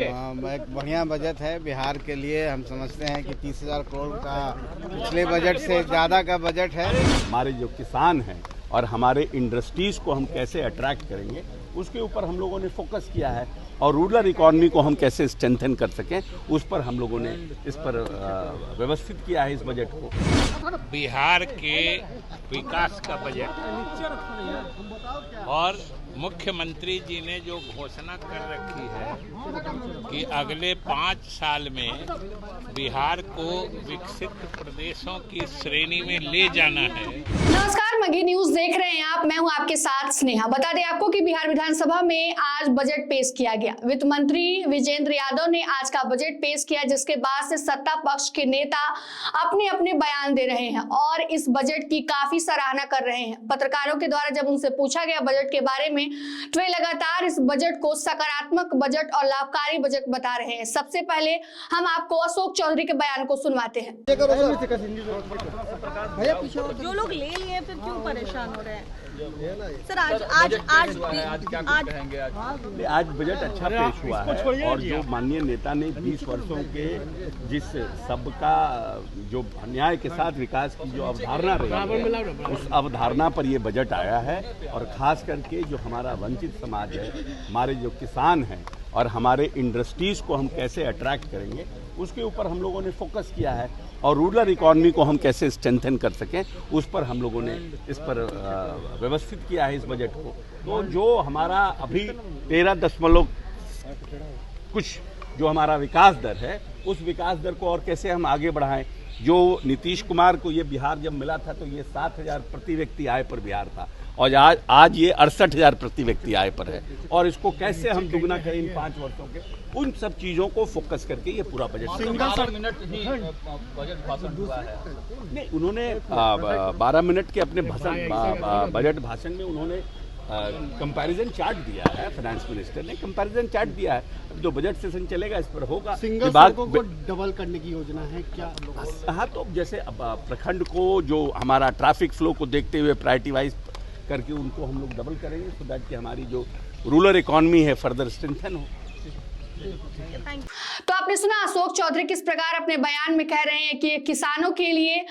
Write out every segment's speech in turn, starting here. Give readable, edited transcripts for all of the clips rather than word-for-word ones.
एक बढ़िया बजट है बिहार के लिए। हम समझते हैं कि 30,000 करोड़ का पिछले बजट से ज़्यादा का बजट है। हमारे जो किसान हैं और हमारे इंडस्ट्रीज़ को हम कैसे अट्रैक्ट करेंगे उसके ऊपर हम लोगों ने फोकस किया है, और रूरल इकॉनमी को हम कैसे स्ट्रेंथन कर सकें उस पर हम लोगों ने इस पर व्यवस्थित किया है इस बजट को। बिहार के विकास का बजट और मुख्यमंत्री जी ने जो घोषणा कर रखी है कि अगले 5 साल में बिहार को विकसित प्रदेशों की श्रेणी में ले जाना है। नमस्कार, मगी न्यूज देख रहे हैं आप। मैं हूं आपके साथ स्नेहा। बता दें आपको कि बिहार विधानसभा में आज बजट पेश किया गया। वित्त मंत्री विजेंद्र यादव ने आज का बजट पेश किया, जिसके बाद से सत्ता पक्ष के नेता अपने अपने बयान दे रहे हैं और इस बजट की काफी सराहना कर रहे हैं। पत्रकारों के द्वारा जब उनसे पूछा गया बजट के बारे में तो वे लगातार इस बजट को सकारात्मक बजट और लाभकारी बजट बता रहे हैं। सबसे पहले हम आपको अशोक चौधरी के बयान को सुनवाते हैं। जो लोग ले लिए फिर क्यों परेशान हो रहे हैं सर? आज बजट अच्छा पेश हुआ है, और जो माननीय नेता ने 20 वर्षों के जिस सबका जो अन्याय के साथ विकास की जो अवधारणा रही, उस अवधारणा पर ये बजट आया है। और खास करके जो हमारा वंचित समाज है, हमारे जो किसान हैं और हमारे इंडस्ट्रीज़ को हम कैसे अट्रैक्ट करेंगे उसके ऊपर हम लोगों ने फोकस किया है, और रूरल इकॉनमी को हम कैसे स्ट्रेंथन कर सकें उस पर हम लोगों ने इस पर व्यवस्थित किया है इस बजट को। तो जो हमारा अभी 13 कुछ जो हमारा विकास दर है, उस विकास दर को और कैसे हम आगे बढ़ाएं। जो नीतीश कुमार को ये बिहार जब मिला था तो ये 7,000 प्रति व्यक्ति आय पर बिहार था, और आज ये 68,000 प्रति व्यक्ति आय पर है, और इसको कैसे हम दुगना करें इन 5 वर्षों के, उन सब चीजों को फोकस करके ये पूरा बजट। 12 मिनट ही बजट भाषण हुआ है। नहीं, उन्होंने 12 मिनट के अपने बजट भाषण में उन्होंने कंपैरिजन चार्ट दिया है। फाइनेंस मिनिस्टर ने कंपैरिजन चार्ट दिया है। जो बजट सेशन चलेगा इस पर होगा। सिंगल सड़कों को डबल करने की योजना है क्या? हाँ, तो जैसे प्रखंड को जो हमारा ट्रैफिक फ्लो को देखते हुए प्रायोरिटी वाइज करके उनको हम लोग डबल करेंगे, सो दैट कि हमारी जो रूरल इकॉनमी है फर्दर स्ट्रेंथन हो। तो आपने सुना अशोक चौधरी किस प्रकार अपने बयान में कह रहे हैं कि किसानों के लिए,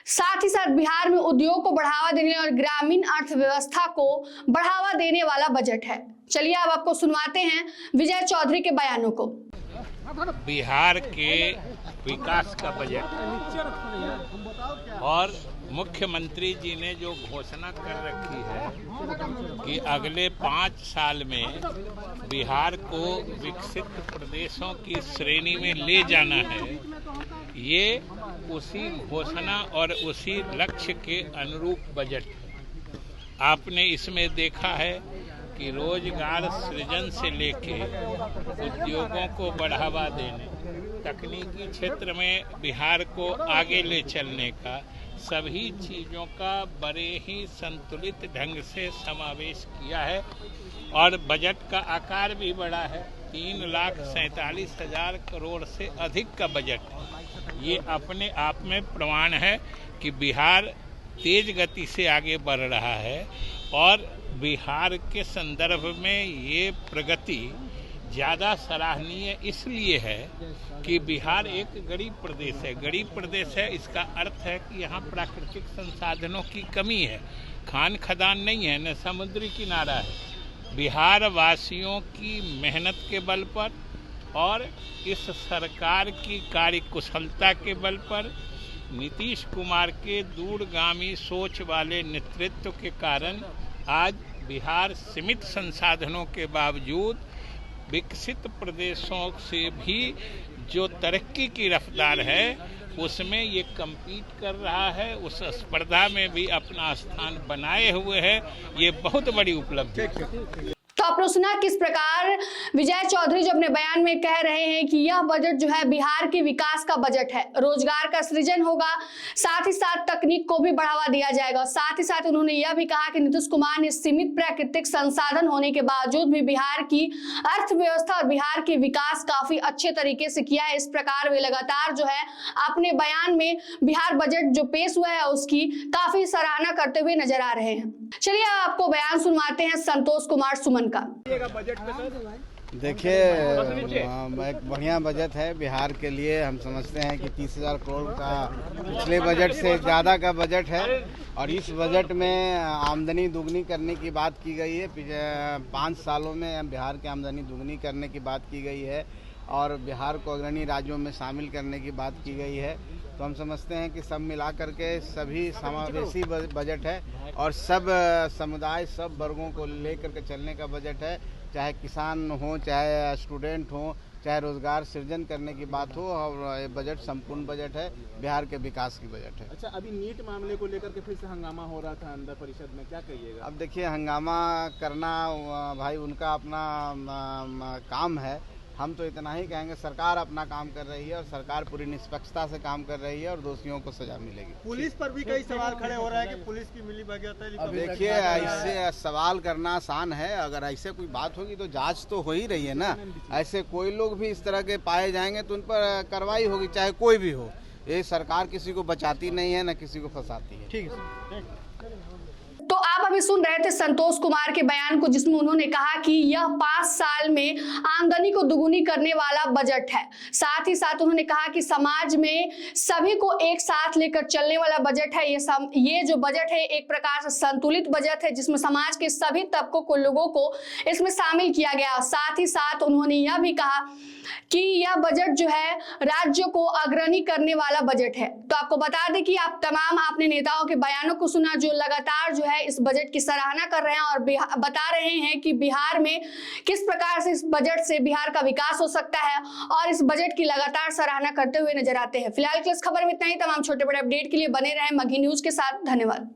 साथ ही साथ बिहार में उद्योग को बढ़ावा देने और ग्रामीण अर्थव्यवस्था को बढ़ावा देने वाला बजट है। चलिए अब आपको सुनवाते हैं विजय चौधरी के बयानों को। बिहार के विकास का बजट और मुख्यमंत्री जी ने जो घोषणा कर रखी है कि अगले 5 साल में बिहार को विकसित प्रदेशों की श्रेणी में ले जाना है, ये उसी घोषणा और उसी लक्ष्य के अनुरूप बजट है। आपने इसमें देखा है कि रोजगार सृजन से लेके उद्योगों को बढ़ावा देने, तकनीकी क्षेत्र में बिहार को आगे ले चलने का, सभी चीज़ों का बड़े ही संतुलित ढंग से समावेश किया है। और बजट का आकार भी बड़ा है, 3,47,000 करोड़ से अधिक का बजट है। ये अपने आप में प्रमाण है कि बिहार तेज गति से आगे बढ़ रहा है, और बिहार के संदर्भ में ये प्रगति ज़्यादा सराहनीय इसलिए है कि बिहार एक गरीब प्रदेश है। गरीब प्रदेश है, इसका अर्थ है कि यहाँ प्राकृतिक संसाधनों की कमी है, खान खदान नहीं है, न समुद्री किनारा है। बिहार वासियों की मेहनत के बल पर और इस सरकार की कार्यकुशलता के बल पर, नीतीश कुमार के दूरगामी सोच वाले नेतृत्व के कारण आज बिहार सीमित संसाधनों के बावजूद विकसित प्रदेशों से भी जो तरक्की की रफ्तार है उसमें ये कम्पीट कर रहा है, उस स्पर्धा में भी अपना स्थान बनाए हुए है। ये बहुत बड़ी उपलब्धि है। तो आपने सुना किस प्रकार विजय चौधरी जो अपने बयान में कह रहे हैं कि यह बजट जो है बिहार के विकास का बजट है। रोजगार का सृजन होगा, साथ ही साथ तकनीक को भी बढ़ावा दिया जाएगा। साथ ही साथ उन्होंने यह भी कहा कि नीतीश कुमार ने सीमित प्राकृतिक संसाधन होने के बावजूद भी बिहार की अर्थव्यवस्था और बिहार के विकास काफी अच्छे तरीके से किया है। इस प्रकार वे लगातार जो है अपने बयान में बिहार बजट जो पेश हुआ है उसकी काफी सराहना करते हुए नजर आ रहे हैं। चलिए आपको बयान सुनवाते हैं संतोष कुमार सुमन का। बजट में सर देखिए एक बढ़िया बजट है बिहार के लिए। हम समझते हैं कि 30,000 करोड़ का पिछले बजट से ज़्यादा का बजट है और इस बजट में आमदनी दुगनी करने की बात की गई है। 5 सालों में बिहार की आमदनी दुगनी करने की बात की गई है और बिहार को अग्रणी राज्यों में शामिल करने की बात की गई है। तो हम समझते हैं कि सब मिला करके सभी समावेशी बजट है और सब समुदाय सब वर्गों को लेकर के चलने का बजट है। चाहे किसान हो, चाहे स्टूडेंट हो, चाहे रोजगार सृजन करने की बात हो, और ये बजट संपूर्ण बजट है, बिहार के विकास की बजट है। अच्छा, अभी नीट मामले को लेकर के फिर से हंगामा हो रहा था अंदर परिषद में, क्या कहिएगा? अब देखिए, हंगामा करना भाई उनका अपना काम है। हम तो इतना ही कहेंगे, सरकार अपना काम कर रही है और सरकार पूरी निष्पक्षता से काम कर रही है और दोषियों को सजा मिलेगी। पुलिस पर भी कई सवाल खड़े हो रहे हैं कि पुलिस की मिलीभगत है। देखिए, ऐसे सवाल करना आसान है, अगर ऐसे कोई बात होगी तो जांच तो हो ही रही है ना। ऐसे कोई लोग भी इस तरह के पाए जाएंगे तो उन पर कार्रवाई होगी, चाहे कोई भी हो। ये सरकार किसी को बचाती नहीं है, न किसी को फंसाती है। ठीक है। तो आप अभी सुन रहे थे संतोष कुमार के बयान को, जिसमें उन्होंने कहा कि यह 5 साल में आमदनी को दुगुनी करने वाला बजट है। साथ ही साथ उन्होंने कहा कि समाज में सभी को एक साथ लेकर चलने वाला बजट है। ये जो बजट है एक प्रकार से संतुलित बजट है, जिसमें समाज के सभी तबकों को, लोगों को इसमें शामिल किया गया। साथ ही साथ उन्होंने यह भी कहा कि यह बजट जो है राज्य को अग्रणी करने वाला बजट है। तो आपको बता दें कि आपने नेताओं के बयानों को सुना, जो लगातार जो है इस बजट की सराहना कर रहे हैं और बता रहे हैं कि बिहार में किस प्रकार से इस बजट से बिहार का विकास हो सकता है, और इस बजट की लगातार सराहना करते हुए नजर आते हैं। फिलहाल की इस खबर में इतना ही। तमाम छोटे बड़े अपडेट के लिए बने रहें मगही न्यूज के साथ। धन्यवाद।